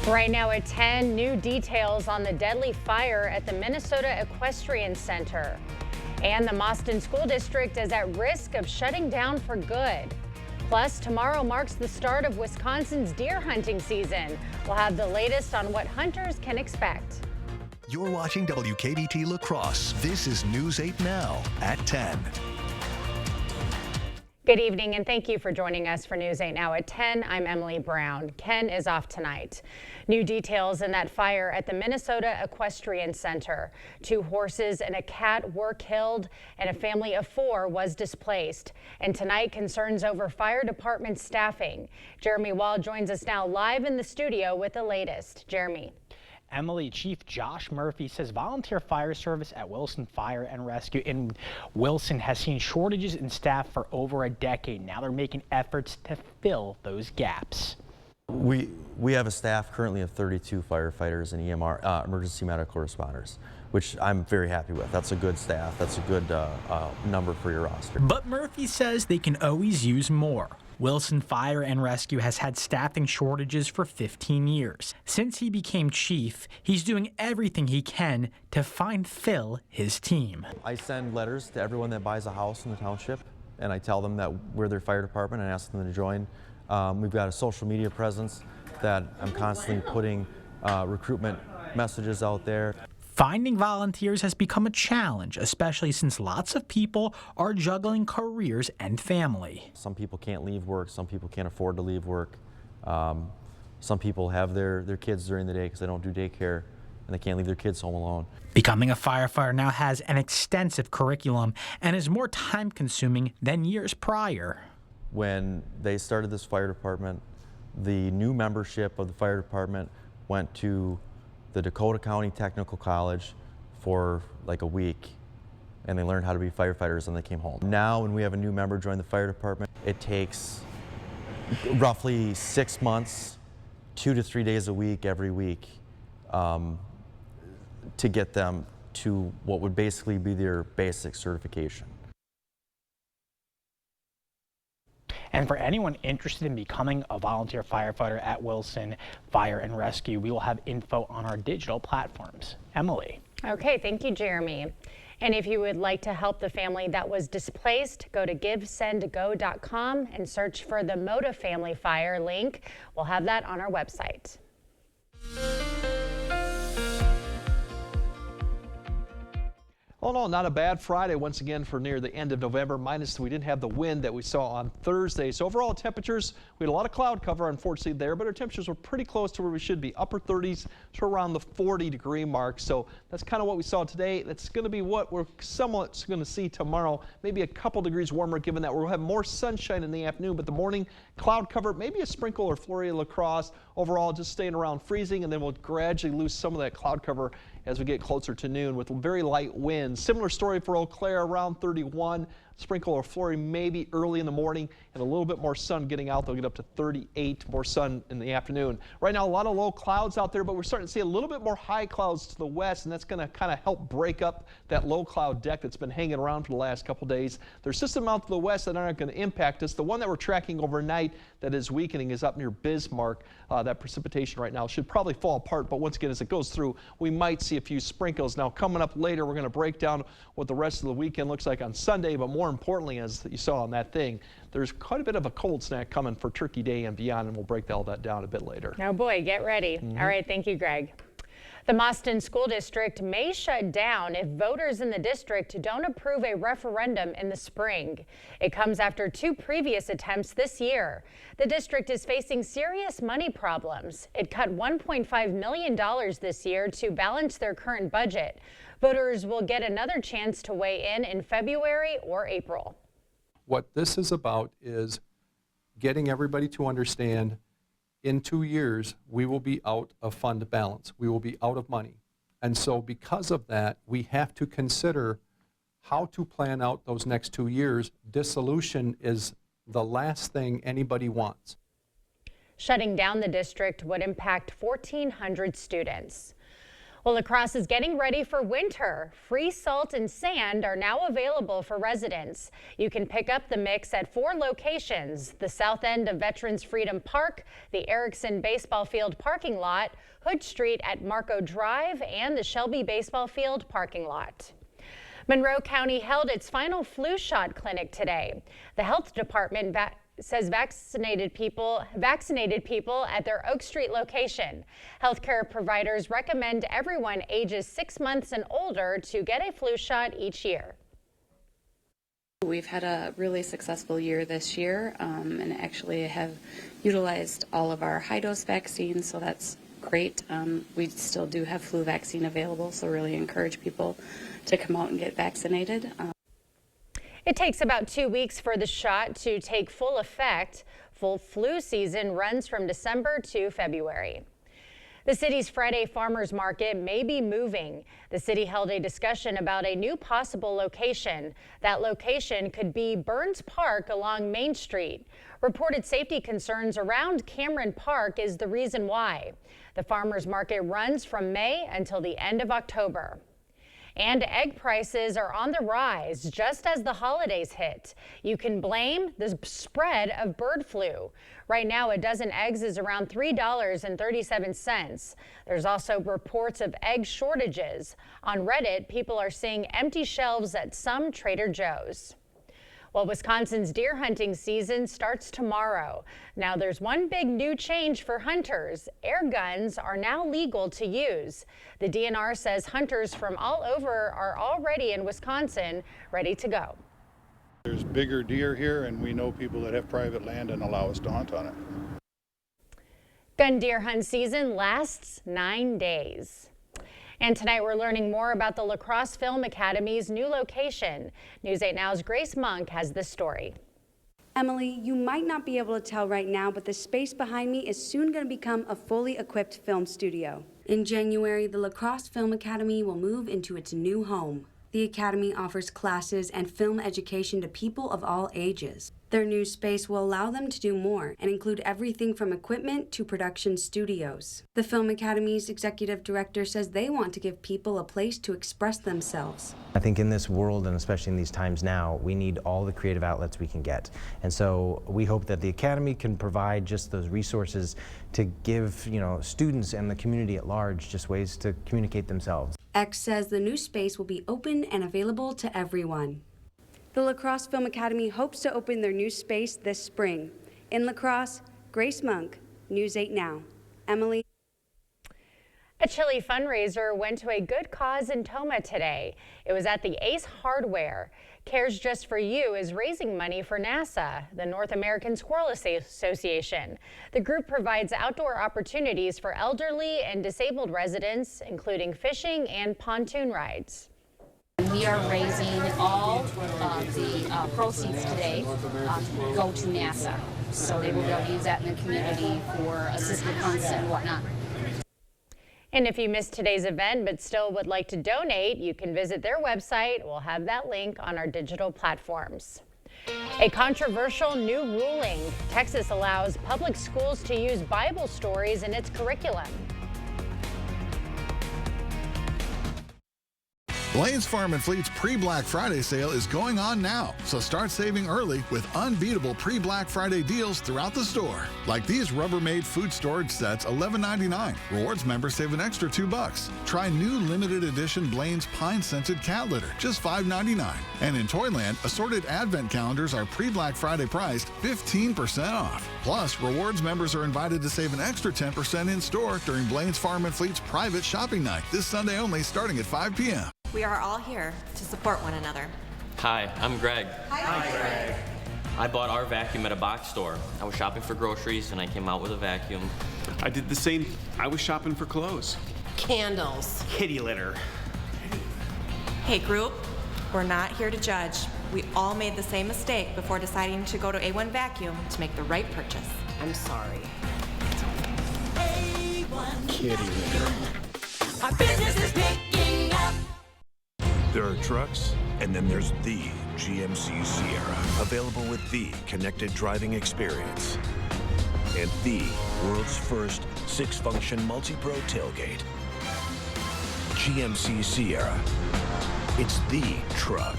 Right now at 10, new details on the deadly fire at the Minnesota Equestrian Center. And the Mauston School District is at risk of shutting down for good. Plus, tomorrow marks the start of Wisconsin's deer hunting season. We'll have the latest on what hunters can expect. You're watching WKBT La Crosse. This is News 8 Now at 10. Good evening and thank you for joining us for News 8 Now at 10. I'm Emily Brown. Ken is off tonight. New details in that fire at the Minnesota Equestrian Center. 2 horses and a cat were killed and a family of 4 was displaced. And tonight, concerns over fire department staffing. Jeremy Wall joins us now live in the studio with the latest. Jeremy. Emily, Chief Josh Murphy says volunteer fire service at Wilson Fire and Rescue in Wilson has seen shortages in staff for over a decade. Now they're making efforts to fill those gaps. We have a staff currently of 32 firefighters and EMR, emergency medical responders, which I'm very happy with. That's a good staff. That's a good number for your roster. But Murphy says they can always use more. Wilson Fire and Rescue has had staffing shortages for 15 years. Since he became chief, he's doing everything he can to fill his team. I send letters to everyone that buys a house in the township, and I tell them that we're their fire department and ask them to join. We've got a social media presence that I'm constantly putting recruitment messages out there. Finding volunteers has become a challenge, especially since lots of people are juggling careers and family. Some people can't leave work, some people can't afford to leave work. Some people have their kids during the day because they don't do daycare and they can't leave their kids home alone. Becoming a firefighter now has an extensive curriculum and is more time-consuming than years prior. When they started this fire department, the new membership of the fire department went to the Dakota County Technical College for like a week, and they learned how to be firefighters and they came home. Now when we have a new member join the fire department, it takes roughly 6 months, 2 to 3 days a week, every week, to get them to what would basically be their basic certification. And for anyone interested in becoming a volunteer firefighter at Wilson Fire and Rescue, we will have info on our digital platforms. Emily. Okay, thank you, Jeremy. And if you would like to help the family that was displaced, go to GiveSendGo.com and search for the Moda Family Fire link. We'll have that on our website. All in all, not a bad Friday once again for near the end of November, minus we didn't have the wind that we saw on Thursday. So overall temperatures, we had a lot of cloud cover unfortunately there, but our temperatures were pretty close to where we should be, upper 30s to around the 40-degree mark. So that's kind of what we saw today. That's going to be what we're somewhat going to see tomorrow, maybe a couple degrees warmer given that we'll have more sunshine in the afternoon, but the morning cloud cover, maybe a sprinkle or flurry of La Crosse. Overall, just staying around freezing, and then we'll gradually lose some of that cloud cover as we get closer to noon with very light winds. Similar story for Eau Claire, around 31. Sprinkle or flurry maybe early in the morning, and a little bit more sun getting out. They'll get up to 38, more sun in the afternoon. Right now, a lot of low clouds out there, but we're starting to see a little bit more high clouds to the west, and that's going to kind of help break up that low cloud deck that's been hanging around for the last couple days. There's systems out to the west that aren't going to impact us. The one that we're tracking overnight that is weakening is up near Bismarck. That precipitation right now should probably fall apart, but once again, as it goes through, we might see a few sprinkles. Now, coming up later, we're going to break down what the rest of the weekend looks like on Sunday, but more importantly, as you saw on that thing, there's quite a bit of a cold snap coming for Turkey Day and beyond, and we'll break all that down a bit later. Oh boy, get ready. All right, thank you, Greg. The Mauston School District may shut down if voters in the district don't approve a referendum in the spring. It comes after 2 previous attempts this year. The district is facing serious money problems. It cut $1.5 million this year to balance their current budget. Voters will get another chance to weigh in February or April. What this is about is getting everybody to understand in 2 years, we will be out of fund balance. We will be out of money. And so because of that, we have to consider how to plan out those next 2 years. Dissolution is the last thing anybody wants. Shutting down the district would impact 1,400 students. Well, La Crosse is getting ready for winter. Free salt and sand are now available for residents. You can pick up the mix at 4 locations: the south end of Veterans Freedom Park, the Erickson Baseball Field parking lot, Hood Street at Marco Drive, and the Shelby Baseball Field parking lot. Monroe County held its final flu shot clinic today. The health department says vaccinated people at their Oak Street location. Healthcare providers recommend everyone ages 6 months and older to get a flu shot each year. We've had a really successful year this year and actually have utilized all of our high-dose vaccines, so that's great. We still do have flu vaccine available, so really encourage people to come out and get vaccinated. It takes about 2 weeks for the shot to take full effect. Full flu season runs from December to February. The city's Friday Farmers Market may be moving. The city held a discussion about a new possible location. That location could be Burns Park along Main Street. Reported safety concerns around Cameron Park is the reason why. The Farmers Market runs from May until the end of October. And egg prices are on the rise just as the holidays hit. You can blame the spread of bird flu. Right now, a dozen eggs is around $3.37. There's also reports of egg shortages. On Reddit, people are seeing empty shelves at some Trader Joe's. Well, Wisconsin's deer hunting season starts tomorrow. Now, there's one big new change for hunters. Air guns are now legal to use. The DNR says hunters from all over are already in Wisconsin, ready to go. There's bigger deer here, and we know people that have private land and allow us to hunt on it. Gun deer hunt season lasts 9 days. And tonight we're learning more about the La Crosse Film Academy's new location. News 8 Now's Grace Monk has this story. Emily, you might not be able to tell right now, but the space behind me is soon going to become a fully equipped film studio. In January, the La Crosse Film Academy will move into its new home. The Academy offers classes and film education to people of all ages. Their new space will allow them to do more and include everything from equipment to production studios. The Film Academy's executive director says they want to give people a place to express themselves. I think in this world, and especially in these times now, we need all the creative outlets we can get. And so we hope that the Academy can provide just those resources to give, students and the community at large just ways to communicate themselves. X says the new space will be open and available to everyone. The La Crosse Film Academy hopes to open their new space this spring. In La Crosse, Grace Monk, News 8 Now. Emily. A chili fundraiser went to a good cause in Toma today. It was at the Ace Hardware. Cares Just for You is raising money for NASA, the North American Squirrel Association. The group provides outdoor opportunities for elderly and disabled residents, including fishing and pontoon rides. We are raising all of the proceeds today to go to NASA, so they will be able to use that in the community for assisted hunts and whatnot. And if you missed today's event but still would like to donate, you can visit their website. We'll have that link on our digital platforms. A controversial new ruling. Texas allows public schools to use Bible stories in its curriculum. Blain's Farm and Fleet's pre-Black Friday sale is going on now, so start saving early with unbeatable pre-Black Friday deals throughout the store. Like these Rubbermaid food storage sets, $11.99. Rewards members save an extra $2. Try new limited edition Blain's Pine-Scented Cat Litter, just $5.99. And in Toyland, assorted advent calendars are pre-Black Friday priced 15% off. Plus, rewards members are invited to save an extra 10% in store during Blain's Farm and Fleet's private shopping night this Sunday only, starting at 5 p.m. We are all here to support one another. Hi, I'm Greg. Hi, Greg. I bought our vacuum at a box store. I was shopping for groceries and I came out with a vacuum. I did the same. I was shopping for clothes. Candles. Kitty litter. Hey group, we're not here to judge. We all made the same mistake before deciding to go to A1 Vacuum to make the right purchase. I'm sorry. A1 Kitty litter. Our business is picking up. There are trucks, and then there's the GMC Sierra, available with the connected driving experience and the world's first 6-function multi-pro tailgate. GMC Sierra. It's the truck.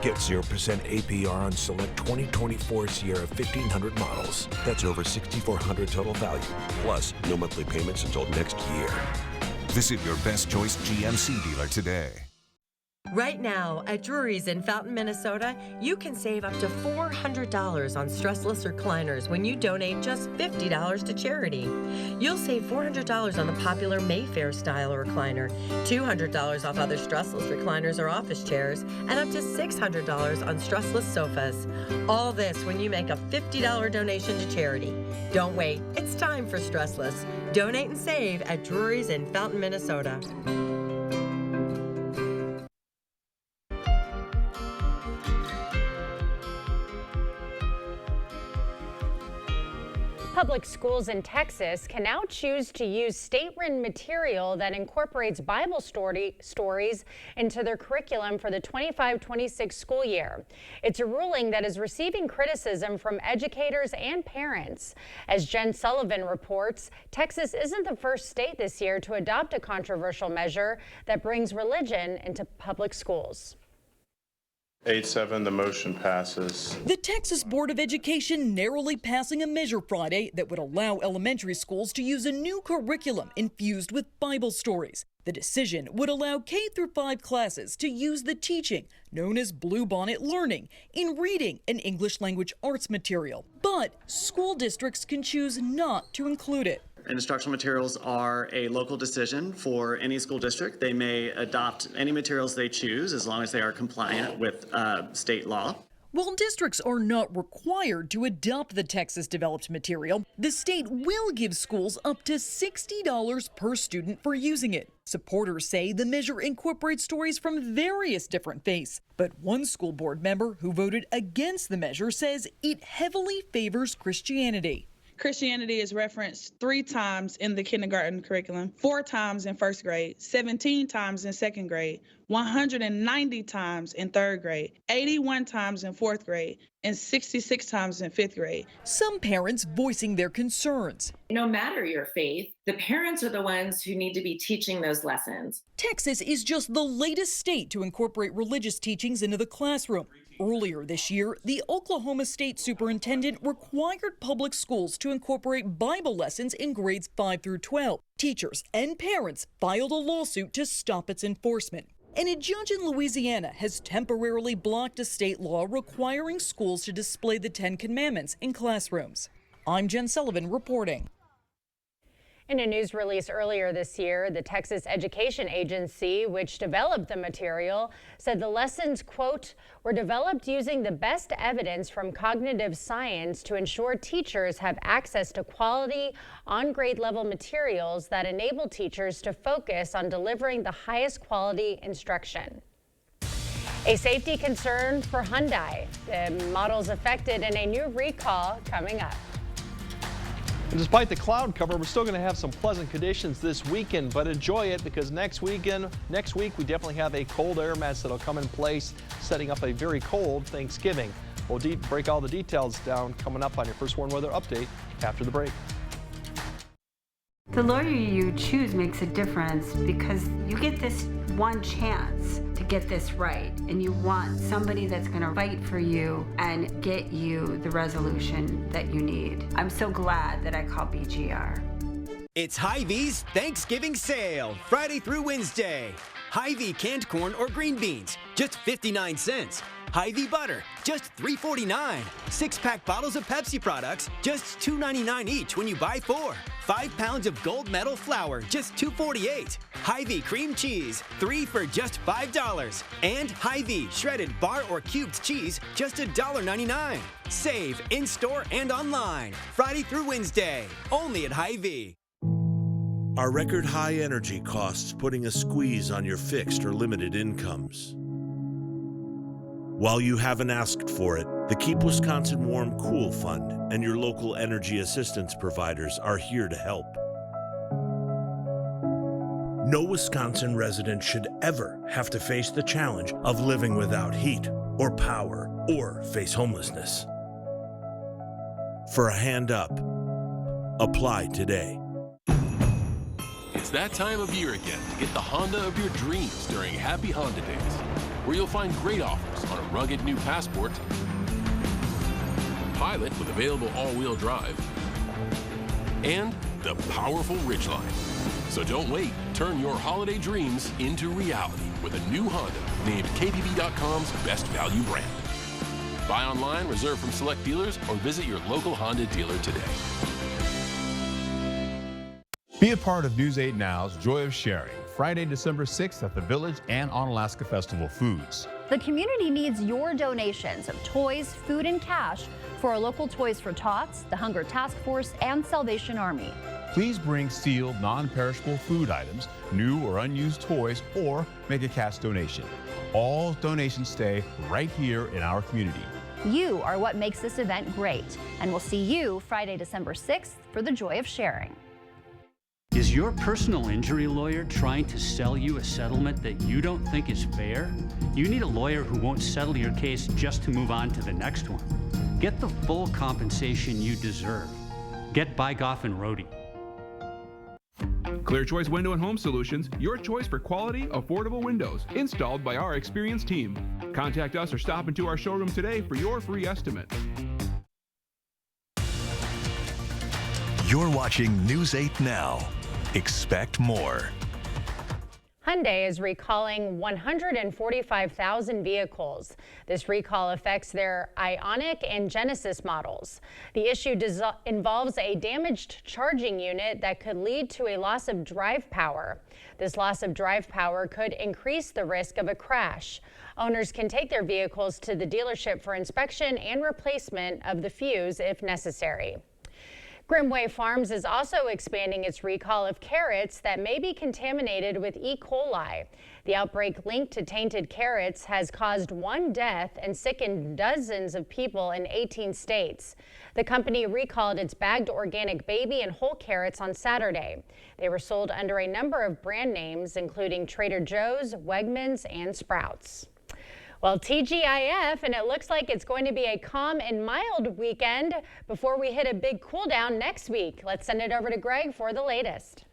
Get 0% APR on select 2024 Sierra 1500 models. That's over $6,400 total value. Plus, no monthly payments until next year. Visit your Best Choice GMC dealer today. Right now, at Drury's in Fountain, Minnesota, you can save up to $400 on stressless recliners when you donate just $50 to charity. You'll save $400 on the popular Mayfair style recliner, $200 off other stressless recliners or office chairs, and up to $600 on stressless sofas. All this when you make a $50 donation to charity. Don't wait, it's time for stressless. Donate and save at Drury's in Fountain, Minnesota. Public schools in Texas can now choose to use state-written material that incorporates Bible stories into their curriculum for the 25-26 school year. It's a ruling that is receiving criticism from educators and parents. As Jen Sullivan reports, Texas isn't the first state this year to adopt a controversial measure that brings religion into public schools. 8-7, the motion passes. The Texas Board of Education narrowly passing a measure Friday that would allow elementary schools to use a new curriculum infused with Bible stories. The decision would allow K-5 classes to use the teaching known as Bluebonnet Learning in reading and English language arts material. But school districts can choose not to include it. Instructional materials are a local decision for any school district. They may adopt any materials they choose as long as they are compliant with state law. While districts are not required to adopt the Texas-developed material, the state will give schools up to $60 per student for using it. Supporters say the measure incorporates stories from various different faiths. But one school board member who voted against the measure says it heavily favors Christianity. Christianity is referenced 3 times in the kindergarten curriculum, 4 times in first grade, 17 times in second grade, 190 times in third grade, 81 times in fourth grade, and 66 times in fifth grade. Some parents voicing their concerns. No matter your faith, the parents are the ones who need to be teaching those lessons. Texas is just the latest state to incorporate religious teachings into the classroom. Earlier this year, the Oklahoma State Superintendent required public schools to incorporate Bible lessons in grades 5 through 12. Teachers and parents filed a lawsuit to stop its enforcement. And a judge in Louisiana has temporarily blocked a state law requiring schools to display the 10 Commandments in classrooms. I'm Jen Sullivan reporting. In a news release earlier this year, the Texas Education Agency, which developed the material, said the lessons, quote, were developed using the best evidence from cognitive science to ensure teachers have access to quality, on-grade level materials that enable teachers to focus on delivering the highest quality instruction. A safety concern for Hyundai. The model's affected in a new recall coming up. And despite the cloud cover, we're still going to have some pleasant conditions this weekend, but enjoy it because next week we definitely have a cold air mass that'll come in place, setting up a very cold Thanksgiving. We'll break all the details down coming up on your First Warn Weather Update after the break. The lawyer you choose makes a difference because you get this one chance to get this right, and you want somebody that's going to fight for you and get you the resolution that you need. I'm so glad that I called BGR. It's Hy-Vee's Thanksgiving sale, Friday through Wednesday. Hy-Vee canned corn or green beans, just 59 cents. Hy-Vee butter, just $3.49. 6-pack bottles of Pepsi products, just $2.99 each when you buy 4. 5 pounds of gold medal flour, just $2.48. Hy-Vee cream cheese, 3 for just $5. And Hy-Vee shredded bar or cubed cheese, just $1.99. Save in-store and online, Friday through Wednesday, only at Hy-Vee. Are record high energy costs putting a squeeze on your fixed or limited incomes? While you haven't asked for it, the Keep Wisconsin Warm Cool Fund and your local energy assistance providers are here to help. No Wisconsin resident should ever have to face the challenge of living without heat or power or face homelessness. For a hand up, apply today. It's It's that time of year again to get the Honda of your dreams during Happy Honda Days, where you'll find great offers on a rugged new Passport, Pilot with available all-wheel drive, and the powerful Ridgeline. So don't wait. Turn your holiday dreams into reality with a new Honda named KBB.com's best value brand. Buy online, reserve from select dealers, or visit your local Honda dealer today. Be a part of News 8 Now's Joy of Sharing, Friday, December 6th at the Village and Onalaska Festival Foods. The community needs your donations of toys, food, and cash for our local Toys for Tots, the Hunger Task Force, and Salvation Army. Please bring sealed, non-perishable food items, new or unused toys, or make a cash donation. All donations stay right here in our community. You are what makes this event great, and we'll see you Friday, December 6th for the Joy of Sharing. Is your personal injury lawyer trying to sell you a settlement that you don't think is fair? You need a lawyer who won't settle your case just to move on to the next one. Get the full compensation you deserve. Get Bygoff and Rohde. Clear Choice Window and Home Solutions, your choice for quality, affordable windows, installed by our experienced team. Contact us or stop into our showroom today for your free estimate. You're watching News 8 Now. Expect more. Hyundai is recalling 145,000 vehicles. This recall affects their Ioniq and Genesis models. The issue involves a damaged charging unit that could lead to a loss of drive power. This loss of drive power could increase the risk of a crash. Owners can take their vehicles to the dealership for inspection and replacement of the fuse if necessary. Grimway Farms is also expanding its recall of carrots that may be contaminated with E. coli. The outbreak linked to tainted carrots has caused 1 death and sickened dozens of people in 18 states. The company recalled its bagged organic baby and whole carrots on Saturday. They were sold under a number of brand names, including Trader Joe's, Wegmans, and Sprouts. Well, TGIF, and it looks like it's going to be a calm and mild weekend before we hit a big cool down next week. Let's send it over to Greg for the latest.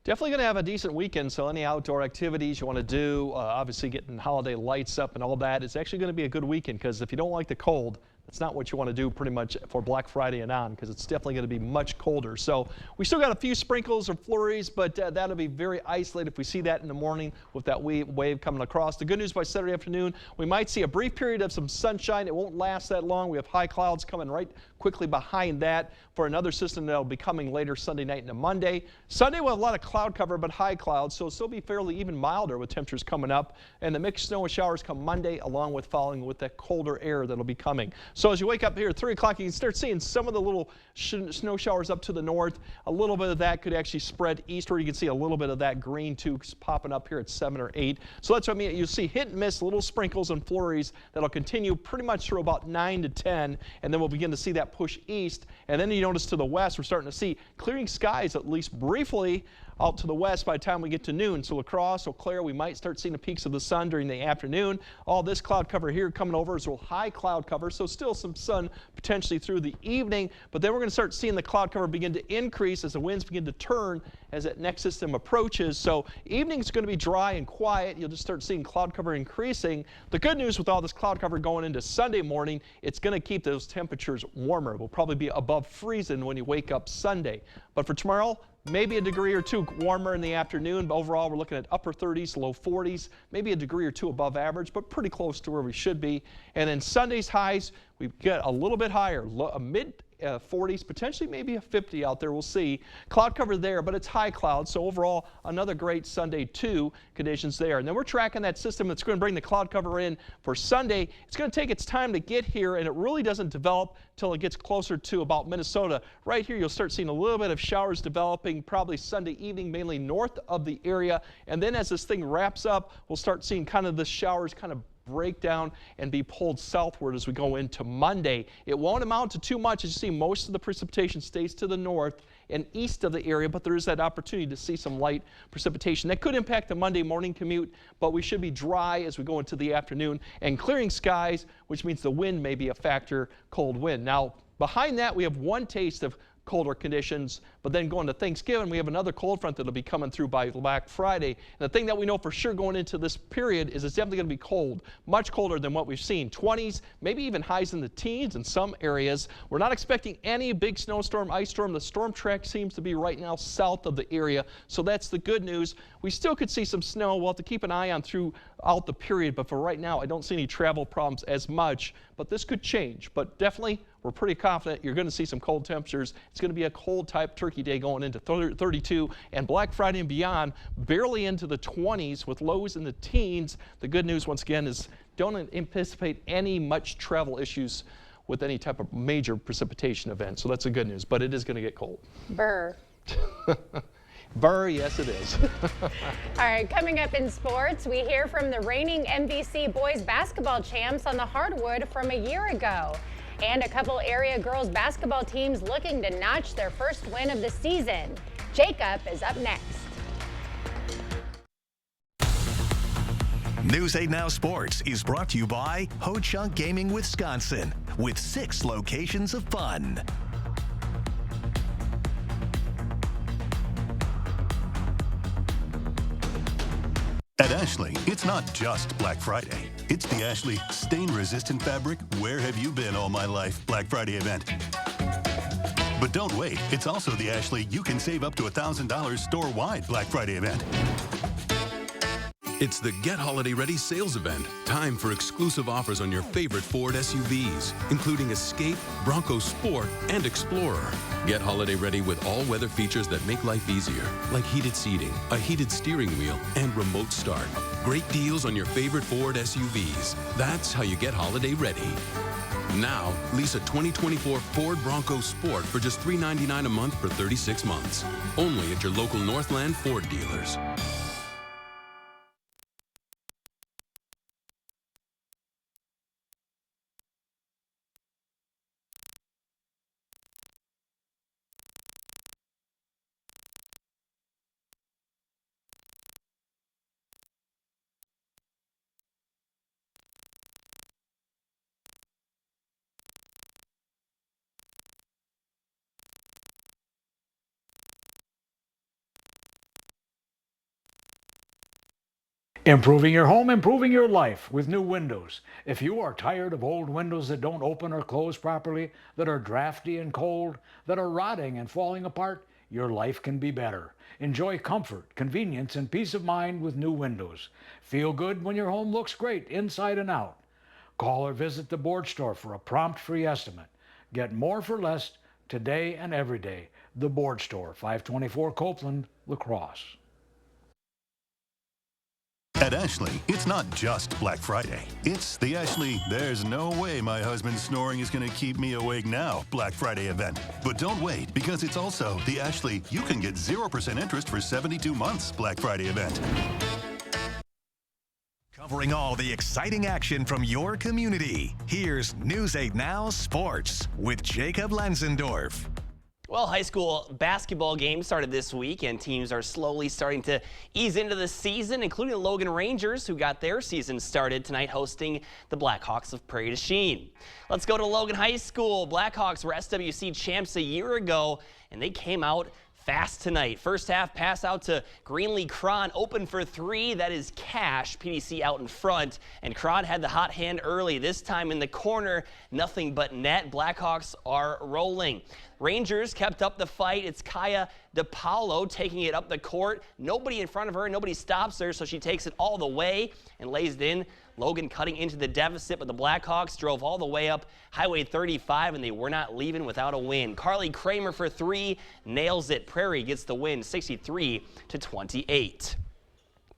Definitely going to have a decent weekend, so any outdoor activities you want to do, obviously getting holiday lights up and all that, it's actually going to be a good weekend, because if you don't like the cold, that's not what you want to do pretty much for Black Friday and on, because it's definitely going to be much colder. So we still got a few sprinkles or flurries, but that'll be very isolated if we see that in the morning with that wave coming across. The good news, by Saturday afternoon, we might see a brief period of some sunshine. It won't last that long. We have high clouds coming right quickly behind that for another system that'll be coming later Sunday night into Monday. Sunday we'll have a lot of cloud cover, but high clouds, so it'll still be fairly even milder with temperatures coming up. And the mixed snow and showers come Monday, along with following with that colder air that'll be coming. So as you wake up here at 3 o'clock, you can start seeing some of the little snow showers up to the north. A little bit of that could actually spread eastward. You can see a little bit of that green too popping up here at 7 or 8. So that's what I mean. You'll see hit and miss, little sprinkles and flurries that'll continue pretty much through about 9 to 10, and then we'll begin to see that push east. And then you notice to the west, we're starting to see clearing skies, at least briefly, out to the west by the time we get to noon. So La Crosse, Eau Claire, we might start seeing the peaks of the sun during the afternoon. All this cloud cover here coming over is a little high cloud cover, so still some sun potentially through the evening. But then we're going to start seeing the cloud cover begin to increase as the winds begin to turn as that next system approaches. So evening's going to be dry and quiet. You'll just start seeing cloud cover increasing. The good news with all this cloud cover going into Sunday morning, it's going to keep those temperatures warmer. It will probably be above freezing when you wake up Sunday. But for tomorrow, maybe a degree or two warmer in the afternoon, but overall we're looking at upper 30s, low 40s, maybe a degree or two above average, but pretty close to where we should be. And then Sunday's highs, we get a little bit higher, mid 40s, potentially maybe a 50 out there. We'll see. Cloud cover there, but it's high clouds. So overall, another great Sunday too conditions there. And then we're tracking that system that's going to bring the cloud cover in for Sunday. It's going to take its time to get here, and it really doesn't develop till it gets closer to about Minnesota. Right here, you'll start seeing a little bit of showers developing probably Sunday evening, mainly north of the area. And then as this thing wraps up, we'll start seeing kind of the showers kind of break down and be pulled southward as we go into Monday. It won't amount to too much. As you see, most of the precipitation stays to the north and east of the area, but there is that opportunity to see some light precipitation. That could impact the Monday morning commute, but we should be dry as we go into the afternoon and clearing skies, which means the wind may be a factor, cold wind. Now, behind that, we have one taste of colder conditions, but then going to Thanksgiving, we have another cold front that'll be coming through by Black Friday. And the thing that we know for sure going into this period is it's definitely going to be cold, much colder than what we've seen. 20s, maybe even highs in the teens in some areas. We're not expecting any big snowstorm, ice storm. The storm track seems to be right now south of the area, so that's the good news. We still could see some snow. We'll have to keep an eye on throughout the period, but for right now, I don't see any travel problems as much, but this could change. But definitely, we're pretty confident you're going to see some cold temperatures. It's going to be a cold type turkey day going into 32, and Black Friday and beyond, barely into the 20s with lows in the teens. The good news, once again, is don't anticipate any much travel issues with any type of major precipitation event. So that's the good news, but it is going to get cold. Burr. Burr, yes it is. All right, coming up in sports, we hear from the reigning MVC boys basketball champs on the hardwood from a year ago. And a couple area girls basketball teams looking to notch their first win of the season. Jacob is up next. News 8 Now Sports is brought to you by Ho Chunk Gaming Wisconsin, with 6 locations of fun. At Ashley, it's not just Black Friday. It's the Ashley stain-resistant fabric, where have you been all my life Black Friday event. But don't wait. It's also the Ashley you can save up to $1,000 store-wide Black Friday event. It's the Get Holiday Ready sales event. Time for exclusive offers on your favorite Ford SUVs, including Escape, Bronco Sport, and Explorer. Get holiday ready with all-weather features that make life easier, like heated seating, a heated steering wheel, and remote start. Great deals on your favorite Ford SUVs. That's how you get holiday ready. Now, lease a 2024 Ford Bronco Sport for just $399 a month for 36 months. Only at your local Northland Ford dealers. Improving your home, improving your life with new windows. If you are tired of old windows that don't open or close properly, that are drafty and cold, that are rotting and falling apart, your life can be better. Enjoy comfort, convenience, and peace of mind with new windows. Feel good when your home looks great inside and out. Call or visit the board store for a prompt free estimate. Get more for less today and every day. The Board Store, 524 Copeland, La Crosse. At Ashley, it's not just Black Friday. It's the Ashley, there's no way my husband's snoring is going to keep me awake now Black Friday event. But don't wait, because it's also the Ashley, you can get 0% interest for 72 months Black Friday event. Covering all the exciting action from your community, here's News 8 Now Sports with Jacob Lenzendorf. Well, high school basketball games started this week, and teams are slowly starting to ease into the season, including the Logan Rangers, who got their season started tonight hosting the Blackhawks of Prairie du Chien. Let's go to Logan High School. Blackhawks were SWC champs a year ago, and they came out fast tonight. First half pass out to Greenlee Cron, open for 3. That is Cash. PDC out in front, and Cron had the hot hand early. This time in the corner, nothing but net. Blackhawks are rolling. Rangers kept up the fight. It's Kaya DePaulo taking it up the court. Nobody in front of her. Nobody stops her, so she takes it all the way and lays it in. Logan cutting into the deficit, but the Blackhawks drove all the way up Highway 35, and they were not leaving without a win. Carly Kramer for 3, nails it. Prairie gets the win, 63-28.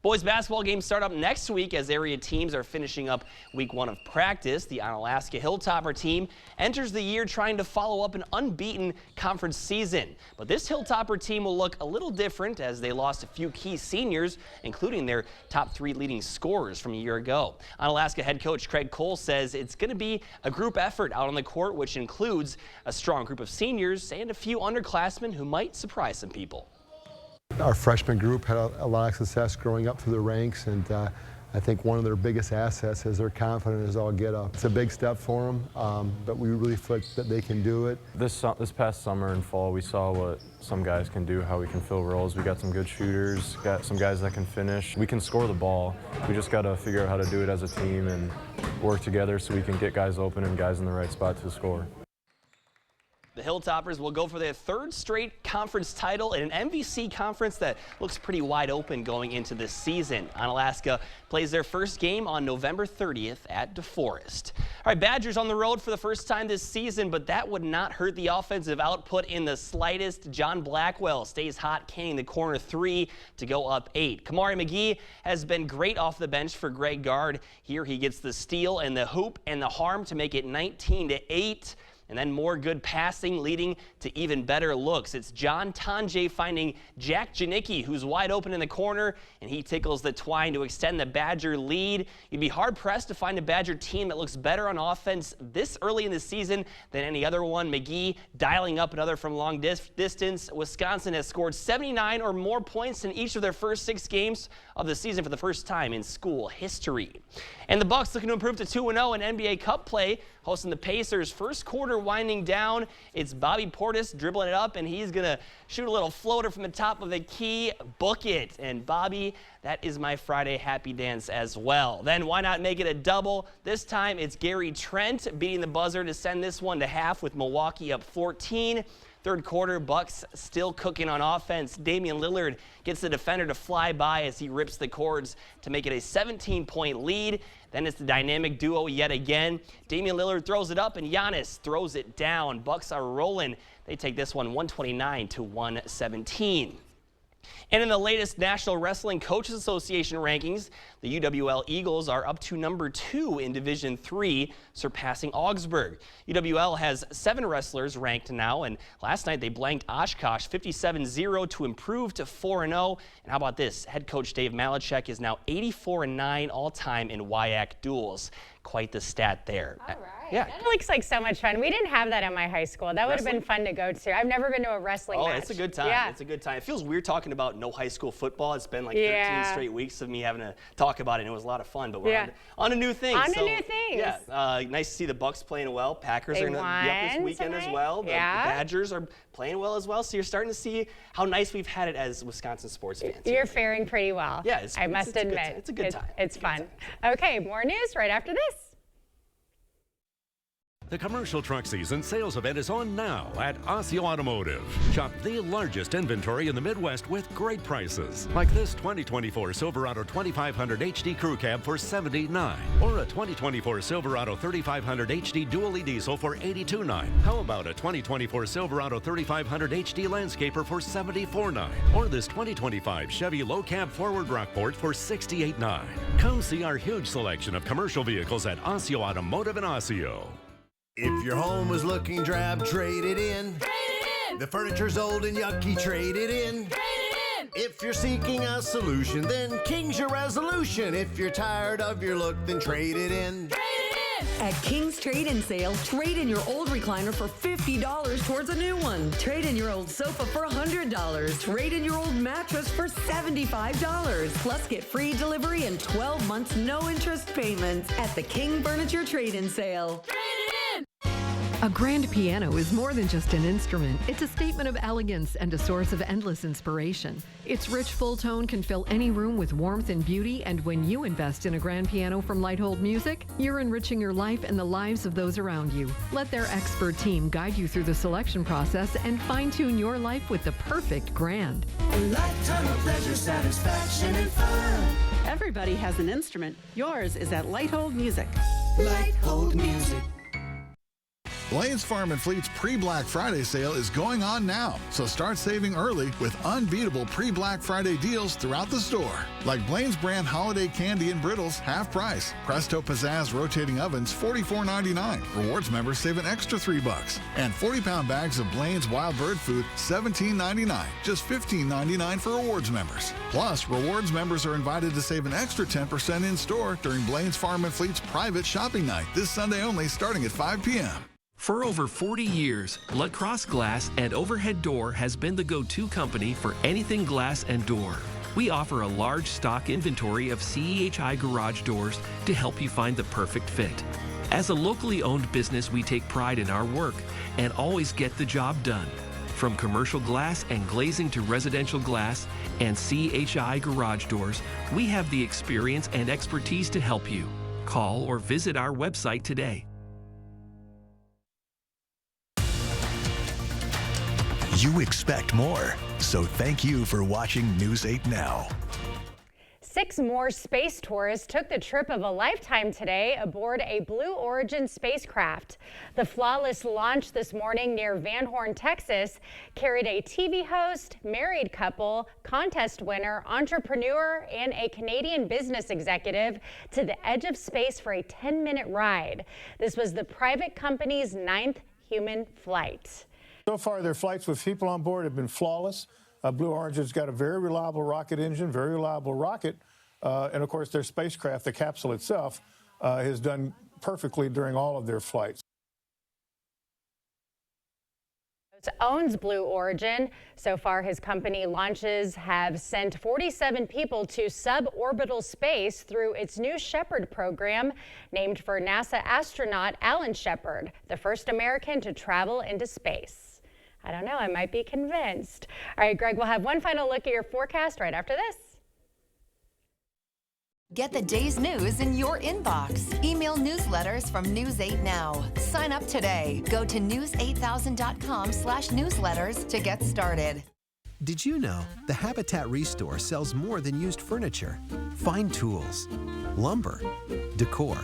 Boys basketball games start up next week as area teams are finishing up week 1 of practice. The Onalaska Hilltopper team enters the year trying to follow up an unbeaten conference season. But this Hilltopper team will look a little different as they lost a few key seniors, including their top 3 leading scorers from a year ago. Onalaska head coach Craig Cole says it's going to be a group effort out on the court, which includes a strong group of seniors and a few underclassmen who might surprise some people. Our freshman group had a lot of success growing up through the ranks, and I think one of their biggest assets is they're confident as all get up. It's a big step for them, but we really feel that they can do it. This past summer and fall, we saw what some guys can do, how we can fill roles. We got some good shooters, got some guys that can finish. We can score the ball. We just got to figure out how to do it as a team and work together so we can get guys open and guys in the right spot to score. The Hilltoppers will go for their third straight conference title in an MVC conference that looks pretty wide open going into this season. Onalaska plays their first game on November 30th at DeForest. All right, Badgers on the road for the first time this season, but that would not hurt the offensive output in the slightest. John Blackwell stays hot, canning the corner 3 to go up 8. Kamari McGee has been great off the bench for Greg Gard. Here he gets the steal and the hoop and the harm to make it 19-8. And then more good passing leading to even better looks. It's John Tanjay finding Jack Janicki, who's wide open in the corner, and he tickles the twine to extend the Badger lead. You'd be hard-pressed to find a Badger team that looks better on offense this early in the season than any other one. McGee dialing up another from long distance. Wisconsin has scored 79 or more points in each of their first 6 games of the season for the first time in school history. And the Bucks looking to improve to 2-0 in NBA Cup play, hosting the Pacers. First quarter winding down. It's Bobby Portis dribbling it up, and he's going to shoot a little floater from the top of the key. Book it. And Bobby, that is my Friday happy dance as well. Then why not make it a double? This time it's Gary Trent beating the buzzer to send this one to half with Milwaukee up 14. Third quarter, Bucks still cooking on offense. Damian Lillard gets the defender to fly by as he rips the cords to make it a 17-point lead. Then it's the dynamic duo yet again. Damian Lillard throws it up and Giannis throws it down. Bucks are rolling. They take this one 129-117. And in the latest National Wrestling Coaches Association rankings, the UWL Eagles are up to number 2 in Division III, surpassing Augsburg. UWL has 7 wrestlers ranked now, and last night they blanked Oshkosh 57-0 to improve to 4-0. And how about this? Head coach Dave Malachek is now 84-9 all-time in WIAC duels. Quite the stat there. All right. Yeah. That looks like so much fun. We didn't have that at my high school. That would have been fun to go to. I've never been to a wrestling match. Oh, it's a good time. Yeah. It's a good time. It feels weird talking about no high school football. It's been like 13 straight weeks of me having to talk about it, and it was a lot of fun. But we're on to new things. On to new things. Yeah. Nice to see the Bucks playing well. Packers are going to be up this weekend as well. The Badgers are playing well as well. So you're starting to see how nice we've had it as Wisconsin sports fans. You're faring pretty well. Yeah, I must admit. It's a good time. It's fun. Okay, more news right after this. The commercial truck season sales event is on now at Osseo Automotive. Shop the largest inventory in the Midwest with great prices. Like this 2024 Silverado 2500 HD Crew Cab for $79,900 or a 2024 Silverado 3500 HD Dually Diesel for $82,900. How about a 2024 Silverado 3500 HD Landscaper for $74,900 or this 2025 Chevy Low Cab Forward Rockport for $68,900. Come see our huge selection of commercial vehicles at Osseo Automotive in Osseo. If your home is looking drab, trade it in. Trade it in. The furniture's old and yucky, trade it in. Trade it in. If you're seeking a solution, then King's your resolution. If you're tired of your look, then trade it in. Trade it in. At King's Trade-In Sale, trade in your old recliner for $50 towards a new one. Trade in your old sofa for $100. Trade in your old mattress for $75. Plus, get free delivery and 12 months no interest payments at the King Furniture Trade-In Sale. Trade it in. A grand piano is more than just an instrument. It's a statement of elegance and a source of endless inspiration. Its rich full tone can fill any room with warmth and beauty, and when you invest in a grand piano from Lighthold Music, you're enriching your life and the lives of those around you. Let their expert team guide you through the selection process and fine-tune your life with the perfect grand. A lifetime of pleasure, satisfaction, and fun. Everybody has an instrument. Yours is at Lighthold Music. Lighthold Music. Blain's Farm and Fleet's pre-Black Friday sale is going on now, so start saving early with unbeatable pre-Black Friday deals throughout the store. Like Blain's brand holiday candy and brittles, half price. Presto Pizzazz rotating ovens, $44.99. Rewards members save an extra $3. And 40-pound bags of Blain's wild bird food, $17.99. Just $15.99 for rewards members. Plus, rewards members are invited to save an extra 10% in store during Blain's Farm and Fleet's private shopping night this Sunday only, starting at 5 p.m. For over 40 years, Lacrosse Glass and Overhead Door has been the go-to company for anything glass and door. We offer a large stock inventory of CEHI garage doors to help you find the perfect fit. As a locally owned business, we take pride in our work and always get the job done. From commercial glass and glazing to residential glass and CHI garage doors, we have the experience and expertise to help you. Call or visit our website today. You expect more, so thank you for watching News 8 Now. 6 more space tourists took the trip of a lifetime today aboard a Blue Origin spacecraft. The flawless launch this morning near Van Horn, Texas, carried a TV host, married couple, contest winner, entrepreneur, and a Canadian business executive to the edge of space for a 10-minute ride. This was the private company's 9th human flight. So far, their flights with people on board have been flawless. Blue Origin's got a very reliable rocket engine, very reliable rocket, and of course their spacecraft, the capsule itself, has done perfectly during all of their flights. Owns Blue Origin. So far, his company launches have sent 47 people to suborbital space through its new Shepard program, named for NASA astronaut Alan Shepard, the first American to travel into space. I don't know, I might be convinced. All right, Greg, we'll have one final look at your forecast right after this. Get the day's news in your inbox. Email newsletters from News 8 Now. Sign up today. Go to news8000.com/newsletters to get started. Did you know the Habitat Restore sells more than used furniture, fine tools, lumber, decor,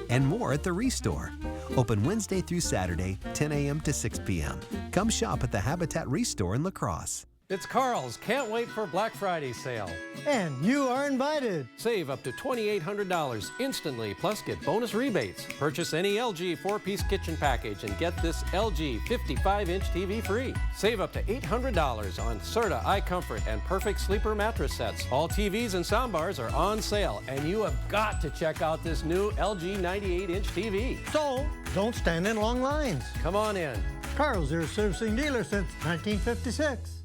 and more at the Restore. Open Wednesday through Saturday, 10 a.m. to 6 p.m. Come shop at the Habitat Restore in La Crosse. It's Carl's Can't Wait for Black Friday sale. And you are invited. Save up to $2,800 instantly, plus get bonus rebates. Purchase any LG 4-piece kitchen package and get this LG 55-inch TV free. Save up to $800 on Serta iComfort and Perfect Sleeper mattress sets. All TVs and soundbars are on sale, and you have got to check out this new LG 98-inch TV. So, don't stand in long lines. Come on in. Carl's, your servicing dealer since 1956.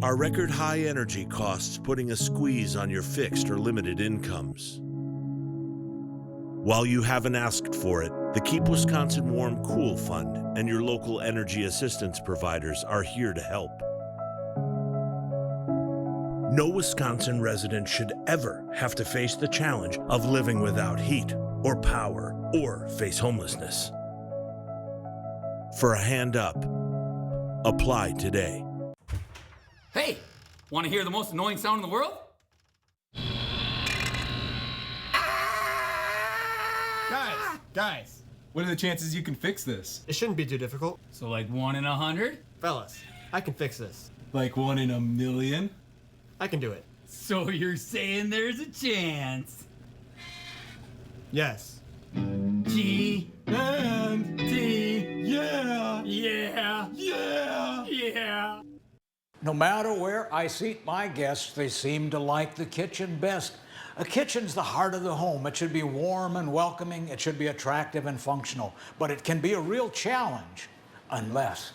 Are record high energy costs putting a squeeze on your fixed or limited incomes? While you haven't asked for it, the Keep Wisconsin Warm Cool Fund and your local energy assistance providers are here to help. No Wisconsin resident should ever have to face the challenge of living without heat or power or face homelessness. For a hand up, apply today. Hey, want to hear the most annoying sound in the world? Guys, what are the chances you can fix this? It shouldn't be too difficult. So like 1 in 100? Fellas, I can fix this. Like 1 in a million? I can do it. So you're saying there's a chance? Yes. G-M-T, yeah! Yeah! Yeah! Yeah! No matter where I seat my guests, they seem to like the kitchen best. A kitchen's the heart of the home. It should be warm and welcoming. It should be attractive and functional. But it can be a real challenge unless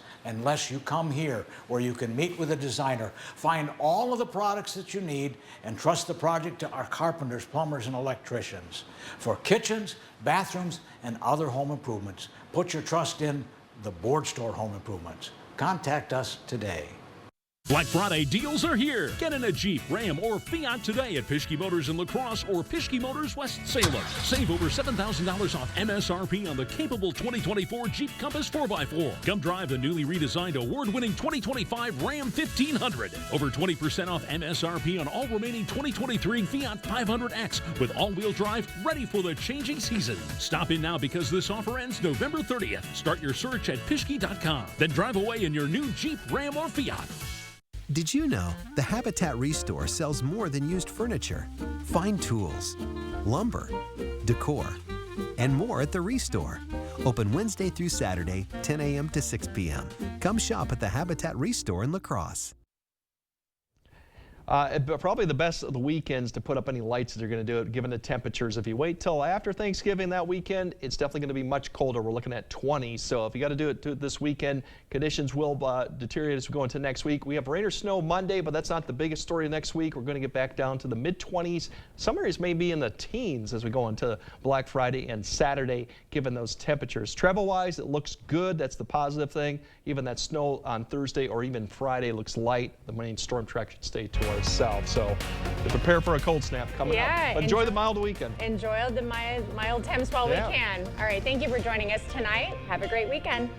you come here where you can meet with a designer, find all of the products that you need, and trust the project to our carpenters, plumbers, and electricians. For kitchens, bathrooms, and other home improvements, put your trust in the Board Store Home Improvements. Contact us today. Black Friday deals are here. Get in a Jeep, Ram, or Fiat today at Pischke Motors in La Crosse or Pischke Motors West Salem. Save over $7,000 off MSRP on the capable 2024 Jeep Compass 4x4. Come drive the newly redesigned award-winning 2025 Ram 1500. Over 20% off MSRP on all remaining 2023 Fiat 500X with all-wheel drive ready for the changing season. Stop in now because this offer ends November 30th. Start your search at Pischke.com. Then drive away in your new Jeep, Ram, or Fiat. Did you know the Habitat Restore sells more than used furniture, fine tools, lumber, decor, and more at the Restore. Open Wednesday through Saturday, 10 a.m. to 6 p.m. Come shop at the Habitat Restore in La Crosse. But probably the best of the weekends to put up any lights that are going to do it, given the temperatures. If you wait till after Thanksgiving that weekend, it's definitely going to be much colder. We're looking at 20. So if you got to do it this weekend, conditions will deteriorate as we go into next week. We have rain or snow Monday, but that's not the biggest story next week. We're going to get back down to the mid-20s. Some areas may be in the teens as we go into Black Friday and Saturday, given those temperatures. Travel-wise, it looks good. That's the positive thing. Even that snow on Thursday or even Friday looks light. The main storm track should stay to our south. So to prepare for a cold snap coming up. But enjoy the mild weekend. Enjoy the mild temps while we can. All right, thank you for joining us tonight. Have a great weekend.